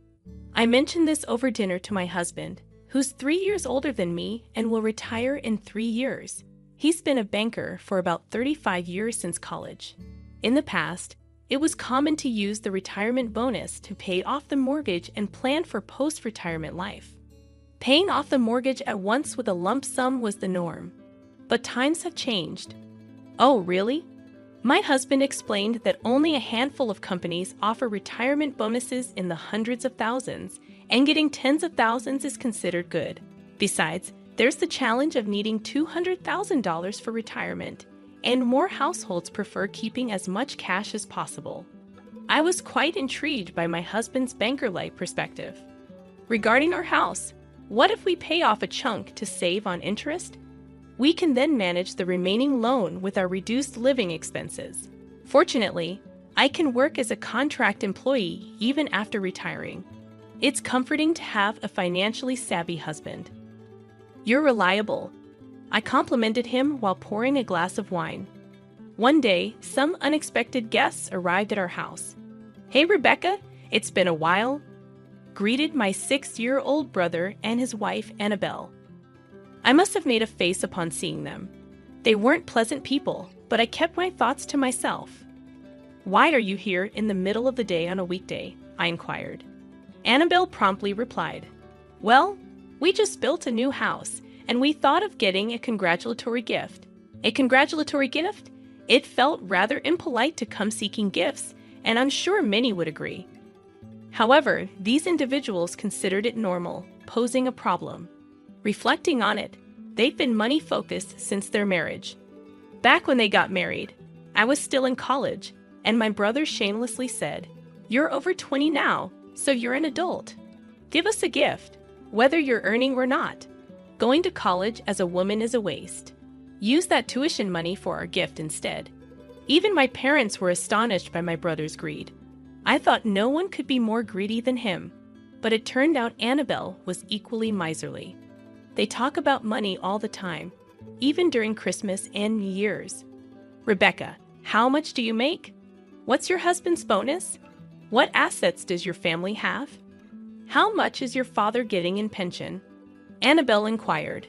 I mentioned this over dinner to my husband, who's 3 years older than me and will retire in 3 years. He's been a banker for about 35 years since college. In the past, it was common to use the retirement bonus to pay off the mortgage and plan for post-retirement life. Paying off the mortgage at once with a lump sum was the norm. But times have changed. Oh, really? My husband explained that only a handful of companies offer retirement bonuses in the hundreds of thousands, and getting tens of thousands is considered good. Besides, there's the challenge of needing $200,000 for retirement, and more households prefer keeping as much cash as possible. I was quite intrigued by my husband's banker-like perspective. Regarding our house, what if we pay off a chunk to save on interest? We can then manage the remaining loan with our reduced living expenses. Fortunately, I can work as a contract employee even after retiring. It's comforting to have a financially savvy husband. You're reliable. I complimented him while pouring a glass of wine. One day, some unexpected guests arrived at our house. "Hey, Rebecca, it's been a while," greeted my 6-year-old brother and his wife, Annabelle. I must have made a face upon seeing them. They weren't pleasant people, but I kept my thoughts to myself. "Why are you here in the middle of the day on a weekday?" I inquired. Annabelle promptly replied, "Well, we just built a new house, and we thought of getting a congratulatory gift." A congratulatory gift? It felt rather impolite to come seeking gifts, and I'm sure many would agree. However, these individuals considered it normal, posing a problem. Reflecting on it, they've been money-focused since their marriage. Back when they got married, I was still in college, and my brother shamelessly said, "You're over 20 now, so you're an adult. Give us a gift, whether you're earning or not. Going to college as a woman is a waste. Use that tuition money for our gift instead." Even my parents were astonished by my brother's greed. I thought no one could be more greedy than him, but it turned out Annabelle was equally miserly. They talk about money all the time, even during Christmas and New Year's. "Rebecca, how much do you make? What's your husband's bonus? What assets does your family have? How much is your father getting in pension?" Annabelle inquired.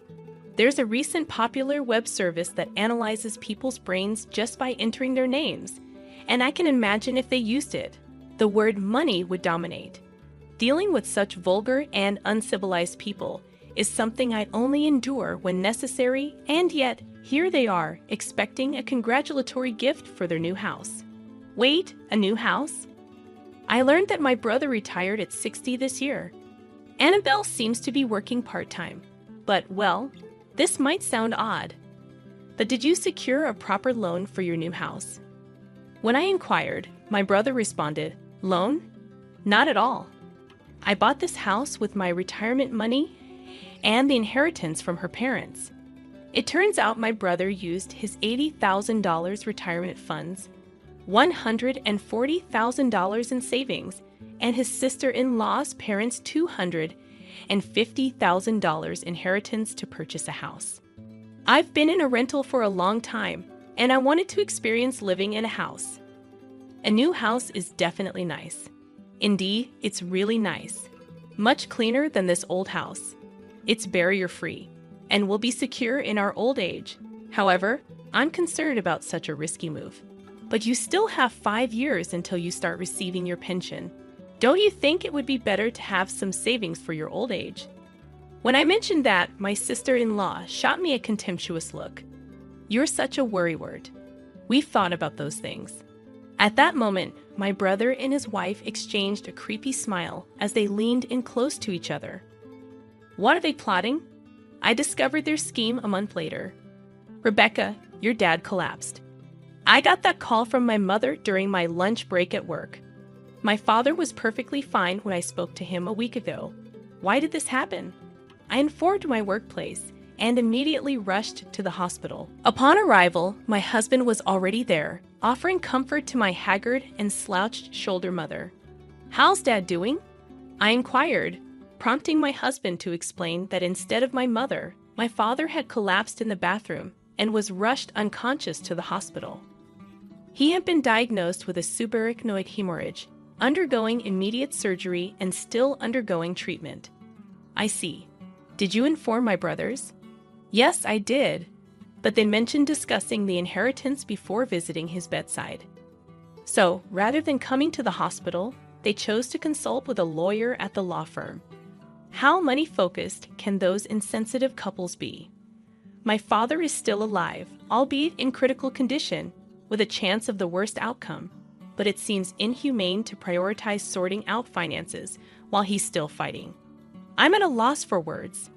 There's a recent popular web service that analyzes people's brains just by entering their names, and I can imagine if they used it, the word money would dominate. Dealing with such vulgar and uncivilized people is something I only endure when necessary, and yet here they are, expecting a congratulatory gift for their new house. Wait, a new house? I learned that my brother retired at 60 this year. Annabelle seems to be working part-time, but, well, this might sound odd. But did you secure a proper loan for your new house? When I inquired, my brother responded, "Loan? Not at all. I bought this house with my retirement money and the inheritance from her parents." It turns out my brother used his $80,000 retirement funds, $140,000 in savings, and his sister-in-law's parents' $250,000 inheritance to purchase a house. I've been in a rental for a long time, and I wanted to experience living in a house. A new house is definitely nice. Indeed, it's really nice. Much cleaner than this old house. It's barrier-free, and will be secure in our old age. However, I'm concerned about such a risky move. But you still have 5 years until you start receiving your pension. Don't you think it would be better to have some savings for your old age? When I mentioned that, my sister-in-law shot me a contemptuous look. "You're such a worrywart. We've thought about those things." At that moment, my brother and his wife exchanged a creepy smile as they leaned in close to each other. What are they plotting? I discovered their scheme a month later. "Rebecca, your dad collapsed. I got that call from my mother during my lunch break at work. My father was perfectly fine when I spoke to him a week ago. Why did this happen?" I informed my workplace and immediately rushed to the hospital. Upon arrival, my husband was already there, offering comfort to my haggard and slouched-shoulder mother. "How's Dad doing?" I inquired, prompting my husband to explain that instead of my mother, my father had collapsed in the bathroom and was rushed unconscious to the hospital. He had been diagnosed with a subarachnoid hemorrhage, undergoing immediate surgery and still undergoing treatment. I see. Did you inform my brothers? Yes, I did, but they mentioned discussing the inheritance before visiting his bedside. So, rather than coming to the hospital, they chose to consult with a lawyer at the law firm. How money-focused can those insensitive couples be? My father is still alive, albeit in critical condition, with a chance of the worst outcome, but it seems inhumane to prioritize sorting out finances while he's still fighting. I'm at a loss for words.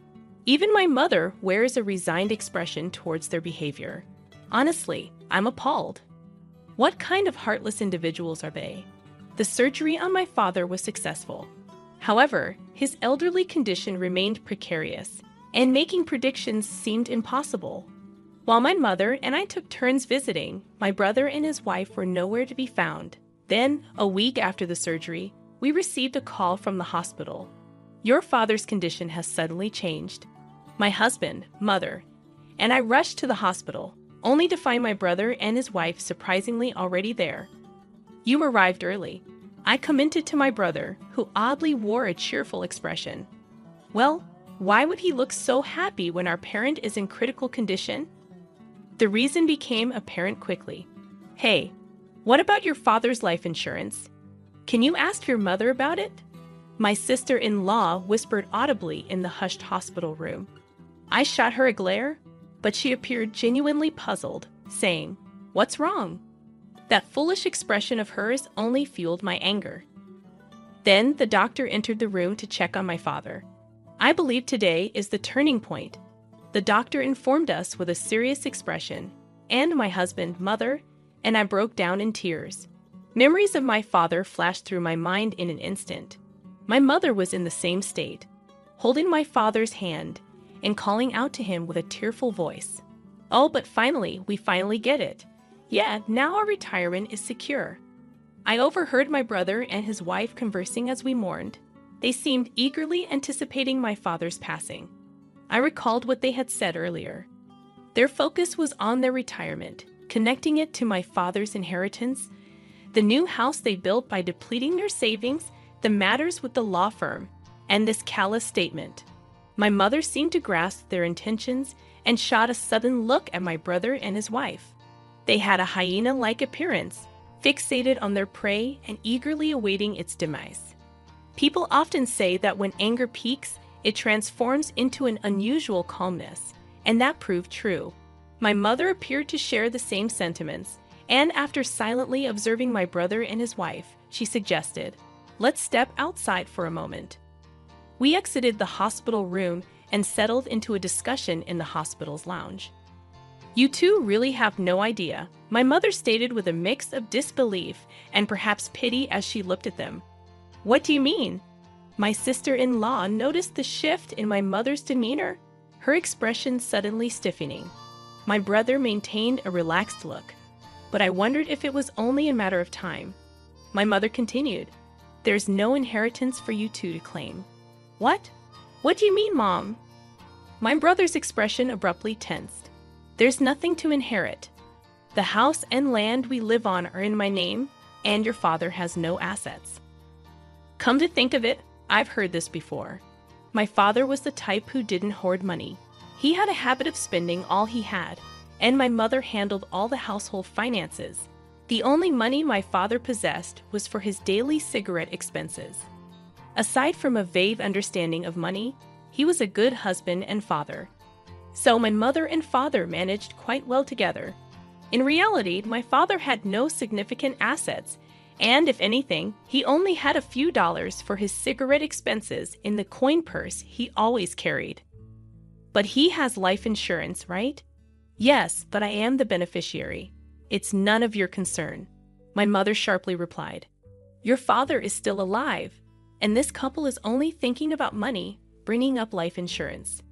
Even my mother wears a resigned expression towards their behavior. Honestly, I'm appalled. What kind of heartless individuals are they? The surgery on my father was successful. However, his elderly condition remained precarious, and making predictions seemed impossible. While my mother and I took turns visiting, my brother and his wife were nowhere to be found. Then, a week after the surgery, we received a call from the hospital. Your father's condition has suddenly changed. My husband, mother, and I rushed to the hospital, only to find my brother and his wife surprisingly already there. You arrived early. I commented to my brother, who oddly wore a cheerful expression. Well, why would he look so happy when our parent is in critical condition? The reason became apparent quickly. Hey, what about your father's life insurance? Can you ask your mother about it? My sister-in-law whispered audibly in the hushed hospital room. I shot her a glare, but she appeared genuinely puzzled, saying, "What's wrong?" That foolish expression of hers only fueled my anger. Then the doctor entered the room to check on my father. I believe today is the turning point. The doctor informed us with a serious expression, and my husband, mother, and I broke down in tears. Memories of my father flashed through my mind in an instant. My mother was in the same state, holding my father's hand and calling out to him with a tearful voice. Oh, but we finally get it. Yeah, now our retirement is secure. I overheard my brother and his wife conversing as we mourned. They seemed eagerly anticipating my father's passing. I recalled what they had said earlier. Their focus was on their retirement, connecting it to my father's inheritance, the new house they built by depleting their savings, the matters with the law firm, and this callous statement. My mother seemed to grasp their intentions and shot a sudden look at my brother and his wife. They had a hyena-like appearance, fixated on their prey and eagerly awaiting its demise. People often say that when anger peaks, it transforms into an unusual calmness, and that proved true. My mother appeared to share the same sentiments, and after silently observing my brother and his wife, she suggested, "Let's step outside for a moment." We exited the hospital room and settled into a discussion in the hospital's lounge. "You two really have no idea," my mother stated with a mix of disbelief and perhaps pity as she looked at them. "What do you mean?" My sister-in-law noticed the shift in my mother's demeanor, her expression suddenly stiffening. My brother maintained a relaxed look, but I wondered if it was only a matter of time. My mother continued, "There's no inheritance for you two to claim." "What? What do you mean, Mom?" My brother's expression abruptly tensed. "There's nothing to inherit. The house and land we live on are in my name, and your father has no assets." Come to think of it, I've heard this before. My father was the type who didn't hoard money. He had a habit of spending all he had, and my mother handled all the household finances. The only money my father possessed was for his daily cigarette expenses. Aside from a vague understanding of money, he was a good husband and father. So my mother and father managed quite well together. In reality, my father had no significant assets, and if anything, he only had a few dollars for his cigarette expenses in the coin purse he always carried. "But he has life insurance, right?" "Yes, but I am the beneficiary. It's none of your concern," my mother sharply replied. "Your father is still alive, and this couple is only thinking about money, bringing up life insurance."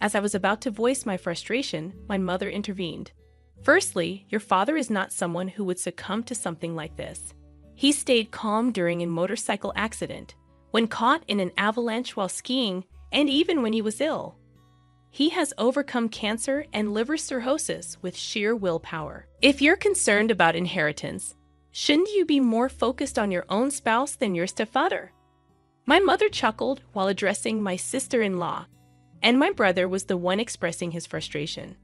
As I was about to voice my frustration, my mother intervened. "Firstly, your father is not someone who would succumb to something like this. He stayed calm during a motorcycle accident, when caught in an avalanche while skiing, and even when he was ill. He has overcome cancer and liver cirrhosis with sheer willpower. If you're concerned about inheritance, shouldn't you be more focused on your own spouse than your stepfather?" My mother chuckled while addressing my sister-in-law, and my brother was the one expressing his frustration.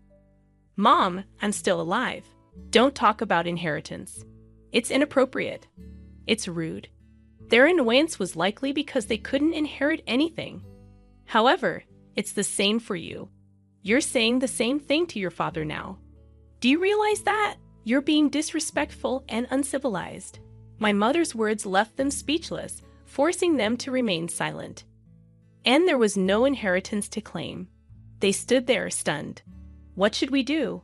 "Mom, I'm still alive. Don't talk about inheritance. It's inappropriate. It's rude." Their annoyance was likely because they couldn't inherit anything. However, it's the same for you. You're saying the same thing to your father now. Do you realize that? You're being disrespectful and uncivilized." My mother's words left them speechless, forcing them to remain silent. And there was no inheritance to claim. They stood there stunned. What should we do?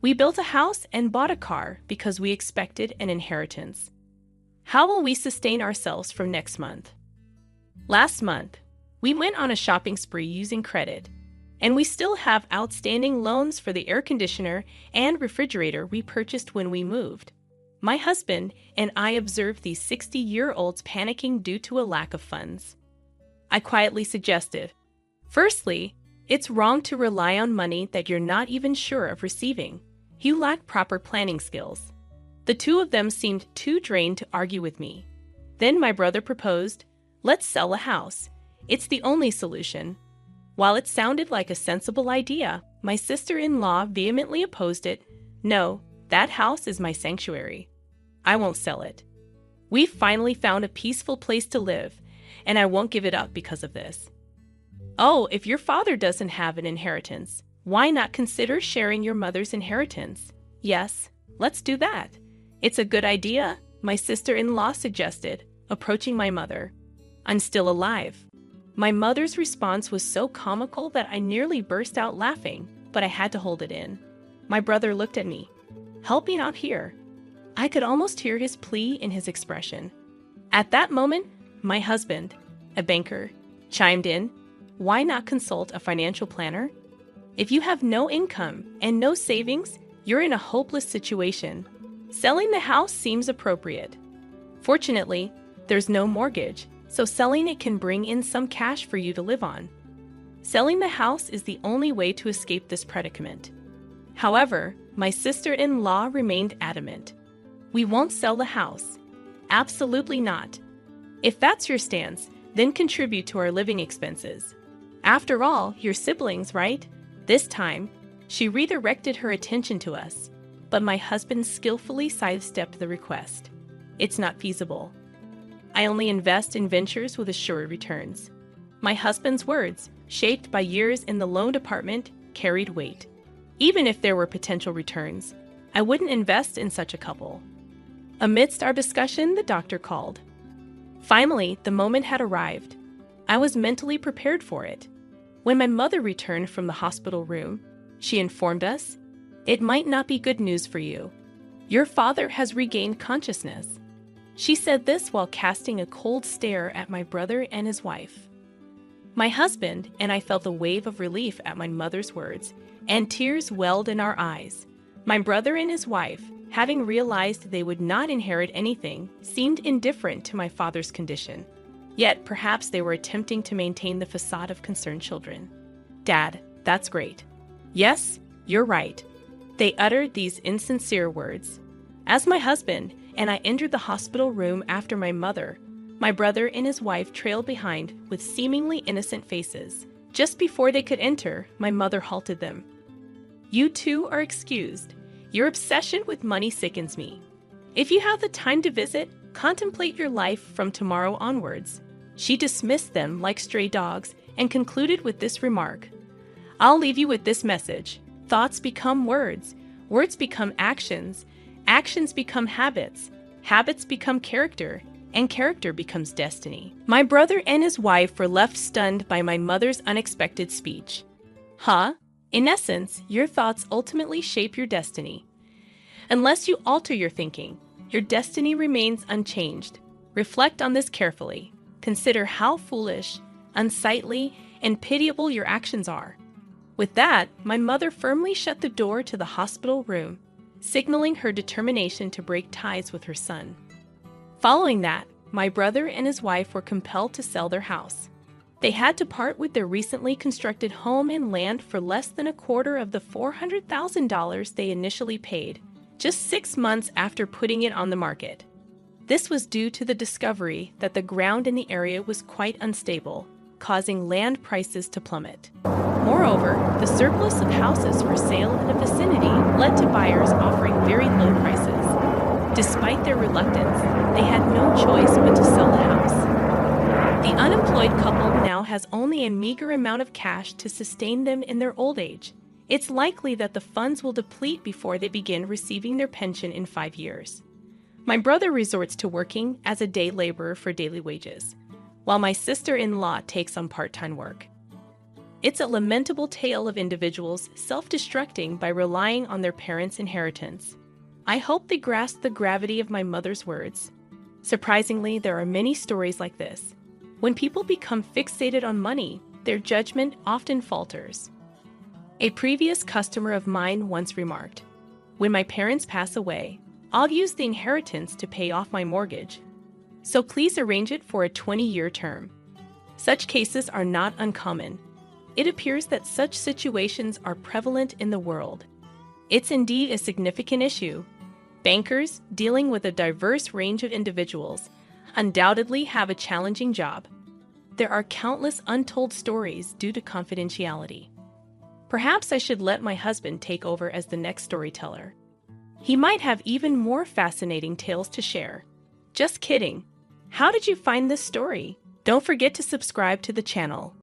We built a house and bought a car because we expected an inheritance. How will we sustain ourselves from next month? Last month, we went on a shopping spree using credit, and we still have outstanding loans for the air conditioner and refrigerator we purchased when we moved. My husband and I observed these 60-year-olds panicking due to a lack of funds. I quietly suggested, "Firstly, it's wrong to rely on money that you're not even sure of receiving. You lack proper planning skills." The two of them seemed too drained to argue with me. Then my brother proposed, "Let's sell a house. It's the only solution." While it sounded like a sensible idea, my sister-in-law vehemently opposed it. "No, that house is my sanctuary. I won't sell it. We've finally found a peaceful place to live, and I won't give it up because of this." "Oh, if your father doesn't have an inheritance, why not consider sharing your mother's inheritance?" "Yes, let's do that. It's a good idea," my sister-in-law suggested, approaching my mother. "I'm still alive." My mother's response was so comical that I nearly burst out laughing, but I had to hold it in. My brother looked at me. "Help me out here." I could almost hear his plea in his expression. At that moment, my husband, a banker, chimed in. "Why not consult a financial planner? If you have no income and no savings, you're in a hopeless situation. Selling the house seems appropriate. Fortunately, there's no mortgage, so selling it can bring in some cash for you to live on. Selling the house is the only way to escape this predicament." However, my sister-in-law remained adamant. "We won't sell the house. Absolutely not. If that's your stance, then contribute to our living expenses. After all, you're siblings, right?" This time, she redirected her attention to us, but my husband skillfully sidestepped the request. "It's not feasible. I only invest in ventures with assured returns." My husband's words, shaped by years in the loan department, carried weight. Even if there were potential returns, I wouldn't invest in such a couple. Amidst our discussion, the doctor called. Finally, the moment had arrived. I was mentally prepared for it. When my mother returned from the hospital room, she informed us, "It might not be good news for you. Your father has regained consciousness." She said this while casting a cold stare at my brother and his wife. My husband and I felt a wave of relief at my mother's words, and tears welled in our eyes. My brother and his wife, having realized they would not inherit anything, seemed indifferent to my father's condition. Yet perhaps they were attempting to maintain the facade of concerned children. "Dad, that's great. Yes, you're right." They uttered these insincere words. As my husband and I entered the hospital room after my mother, my brother and his wife trailed behind with seemingly innocent faces. Just before they could enter, my mother halted them. "You two are excused. Your obsession with money sickens me. If you have the time to visit, contemplate your life from tomorrow onwards." She dismissed them like stray dogs and concluded with this remark. "I'll leave you with this message. Thoughts become words. Words become actions. Actions become habits. Habits become character. And character becomes destiny." My brother and his wife were left stunned by my mother's unexpected speech. Huh? In essence, your thoughts ultimately shape your destiny. Unless you alter your thinking, your destiny remains unchanged. Reflect on this carefully. Consider how foolish, unsightly, and pitiable your actions are. With that, my mother firmly shut the door to the hospital room, signaling her determination to break ties with her son. Following that, my brother and his wife were compelled to sell their house. They had to part with their recently constructed home and land for less than a quarter of the $400,000 they initially paid, just 6 months after putting it on the market. This was due to the discovery that the ground in the area was quite unstable, causing land prices to plummet. Moreover, the surplus of houses for sale in the vicinity led to buyers offering very low prices. Despite their reluctance, they had no choice but to sell the house. The unemployed couple now has only a meager amount of cash to sustain them in their old age. it's likely that the funds will deplete before they begin receiving their pension in 5 years. My brother resorts to working as a day laborer for daily wages, while my sister-in-law takes on part-time work. It's a lamentable tale of individuals self-destructing by relying on their parents' inheritance. I hope they grasp the gravity of my mother's words. Surprisingly, there are many stories like this. When people become fixated on money, their judgment often falters. A previous customer of mine once remarked, "When my parents pass away, I'll use the inheritance to pay off my mortgage. So please arrange it for a 20-year term." Such cases are not uncommon. It appears that such situations are prevalent in the world. It's indeed a significant issue. Bankers, dealing with a diverse range of individuals, undoubtedly have a challenging job. There are countless untold stories due to confidentiality. Perhaps I should let my husband take over as the next storyteller. He might have even more fascinating tales to share. Just kidding. How did you find this story? Don't forget to subscribe to the channel.